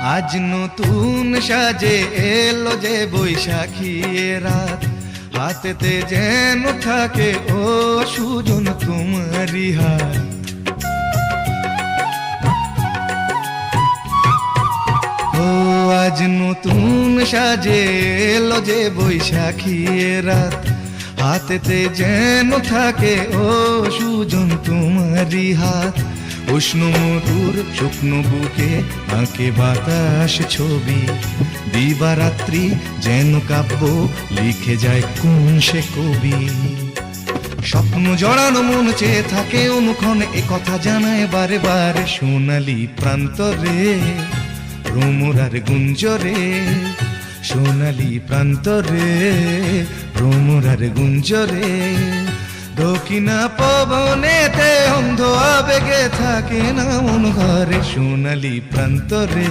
আজ নতুন সাজে এলো যে বৈশাখী রাত, হাতেতে যেন থাকে ও সুজন তোমারই হাত। ও আজ নতুন সাজে এলো যে বৈশাখী রাত, হাতেতে যেন থাকে ও সুজন তোমারই হাত। উষ্ণ মধুর শুকনো বুকে আঁকে বাতাস ছবি, দিবারাত্রি যেন কাব্য লিখে যায় কোন সে কবি। স্বপ্ন জড়ানো মন চেয়ে থাকে অনুক্ষণে, এ কথা জানায় বারে বারে সোনালি প্রান্তরে ভ্রমরার গুঞ্জরে। সোনালি প্রান্তরে ভ্রমরার গুঞ্জরে। দক্ষিণা পবনেতে অন্ধ আবেগে থাকে না মন ঘরে, সোনালি প্রান্তরে।